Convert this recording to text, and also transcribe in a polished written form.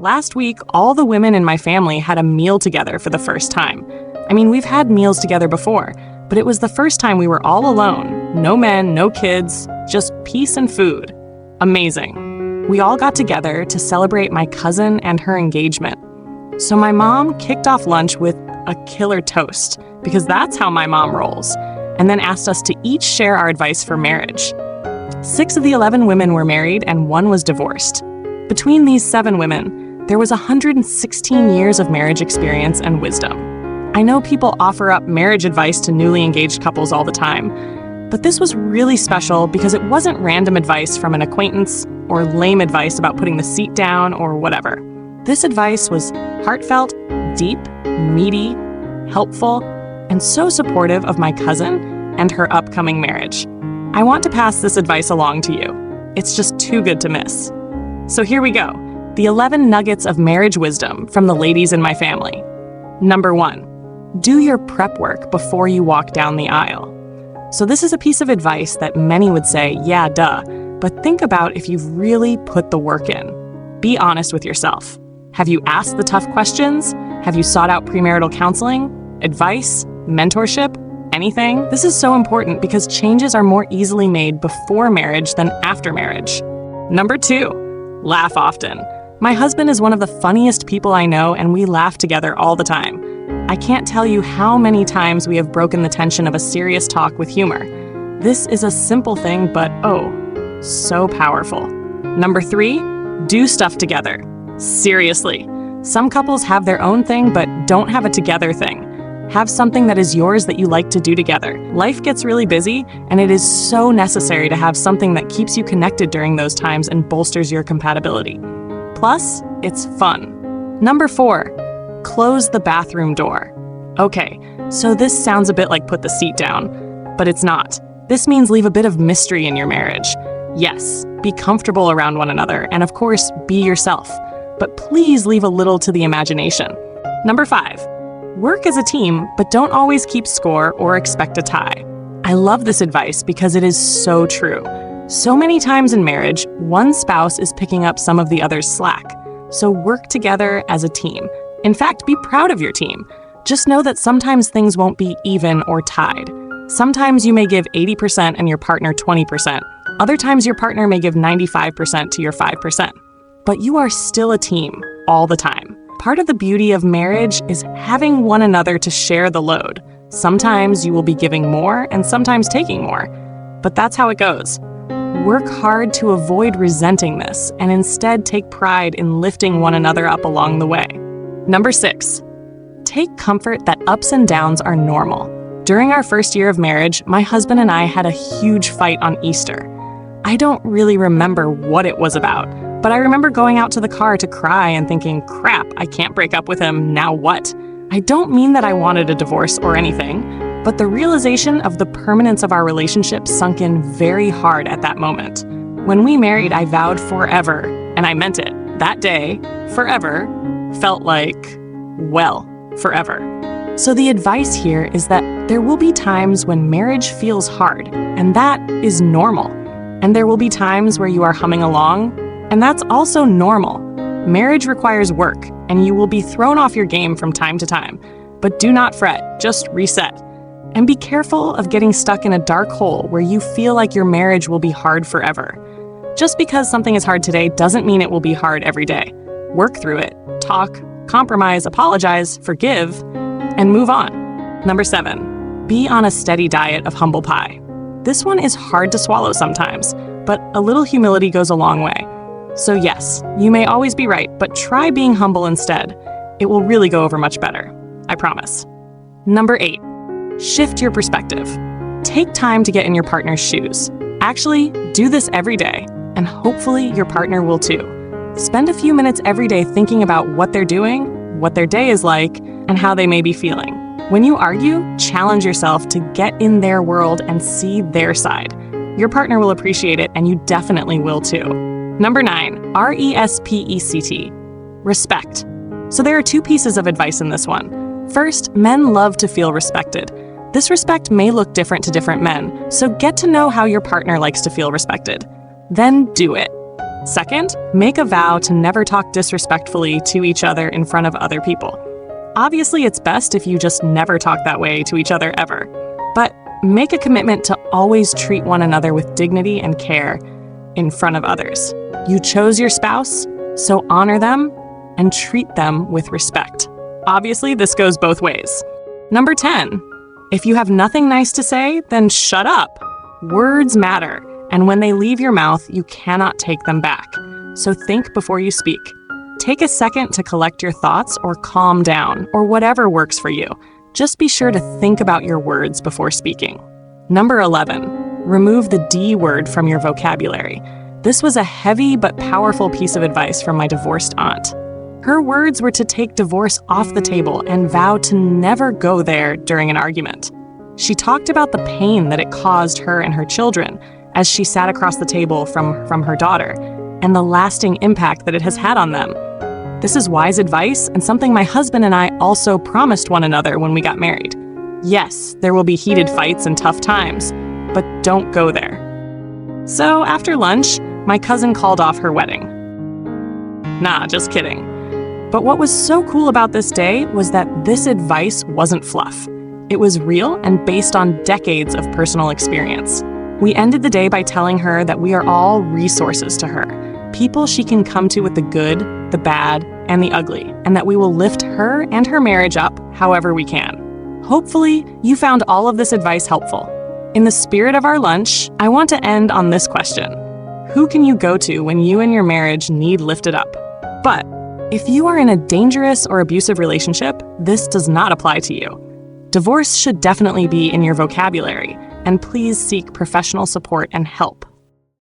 Last week, all the women in my family had a meal together for the first time. I mean, we've had meals together before, but it was the first time we were all alone. No men, no kids, just peace and food. Amazing. We all got together to celebrate my cousin and her engagement. So my mom kicked off lunch with a killer toast, because that's how my mom rolls, and then asked us to each share our advice for marriage. 6 of the 11 women were married and 1 was divorced. Between these 7 women, there was 116 years of marriage experience and wisdom. I know people offer up marriage advice to newly engaged couples all the time, but this was really special because it wasn't random advice from an acquaintance or lame advice about putting the seat down or whatever. This advice was heartfelt, deep, meaty, helpful, and so supportive of my cousin and her upcoming marriage. I want to pass this advice along to you. It's just too good to miss. So here we go. The 11 nuggets of marriage wisdom from the ladies in my family. Number 1, do your prep work before you walk down the aisle. So this is a piece of advice that many would say, yeah, duh, but think about if you've really put the work in. Be honest with yourself. Have you asked the tough questions? Have you sought out premarital counseling, advice, mentorship, anything? This is so important because changes are more easily made before marriage than after marriage. Number 2, laugh often. My husband is one of the funniest people I know, and we laugh together all the time. I can't tell you how many times we have broken the tension of a serious talk with humor. This is a simple thing, but oh, so powerful. Number 3, do stuff together. Seriously. Some couples have their own thing, but don't have a together thing. Have something that is yours that you like to do together. Life gets really busy, and it is so necessary to have something that keeps you connected during those times and bolsters your compatibility. Plus, it's fun. Number 4, close the bathroom door. Okay, so this sounds a bit like put the seat down, but it's not. This means leave a bit of mystery in your marriage. Yes, be comfortable around one another, and of course, be yourself. But please leave a little to the imagination. Number 5, work as a team, but don't always keep score or expect a tie. I love this advice because it is so true. So many times in marriage, one spouse is picking up some of the other's slack. So work together as a team. In fact, be proud of your team. Just know that sometimes things won't be even or tied. Sometimes you may give 80% and your partner 20%. Other times your partner may give 95% to your 5%. But you are still a team all the time. Part of the beauty of marriage is having one another to share the load. Sometimes you will be giving more and sometimes taking more. But that's how it goes. Work hard to avoid resenting this and instead take pride in lifting one another up along the way. Number 6, take comfort that ups and downs are normal. During our first year of marriage, my husband and I had a huge fight on Easter. I don't really remember what it was about, but I remember going out to the car to cry and thinking, crap, I can't break up with him, now what? I don't mean that I wanted a divorce or anything, but the realization of the permanence of our relationship sunk in very hard at that moment. When we married, I vowed forever, and I meant it. That day, forever, felt like, well, forever. So the advice here is that there will be times when marriage feels hard, and that is normal. And there will be times where you are humming along, and that's also normal. Marriage requires work, and you will be thrown off your game from time to time. But do not fret, just reset. And be careful of getting stuck in a dark hole where you feel like your marriage will be hard forever. Just because something is hard today doesn't mean it will be hard every day. Work through it, talk, compromise, apologize, forgive, and move on. Number 7, be on a steady diet of humble pie. This one is hard to swallow sometimes, but a little humility goes a long way. So yes, you may always be right, but try being humble instead. It will really go over much better. I promise. Number 8, shift your perspective. Take time to get in your partner's shoes. Actually, do this every day, and hopefully your partner will too. Spend a few minutes every day thinking about what they're doing, what their day is like, and how they may be feeling. When you argue, challenge yourself to get in their world and see their side. Your partner will appreciate it, and you definitely will too. Number 9, RESPECT. Respect. So there are 2 pieces of advice in this one. First, men love to feel respected. This respect may look different to different men, so get to know how your partner likes to feel respected. Then do it. Second, make a vow to never talk disrespectfully to each other in front of other people. Obviously, it's best if you just never talk that way to each other ever. But make a commitment to always treat one another with dignity and care in front of others. You chose your spouse, so honor them and treat them with respect. Obviously, this goes both ways. Number 10, if you have nothing nice to say, then shut up. Words matter, and when they leave your mouth, you cannot take them back. So think before you speak. Take a second to collect your thoughts or calm down, or whatever works for you. Just be sure to think about your words before speaking. Number 11, remove the D word from your vocabulary. This was a heavy but powerful piece of advice from my divorced aunt. Her words were to take divorce off the table and vow to never go there during an argument. She talked about the pain that it caused her and her children as she sat across the table from her daughter, and the lasting impact that it has had on them. This is wise advice and something my husband and I also promised one another when we got married. Yes, there will be heated fights and tough times, but don't go there. So after lunch, my cousin called off her wedding. Nah, just kidding. But what was so cool about this day was that this advice wasn't fluff. It was real and based on decades of personal experience. We ended the day by telling her that we are all resources to her, people she can come to with the good, the bad, and the ugly, and that we will lift her and her marriage up however we can. Hopefully, you found all of this advice helpful. In the spirit of our lunch, I want to end on this question. Who can you go to when you and your marriage need lifted up? But if you are in a dangerous or abusive relationship, this does not apply to you. Divorce should definitely be in your vocabulary, and please seek professional support and help.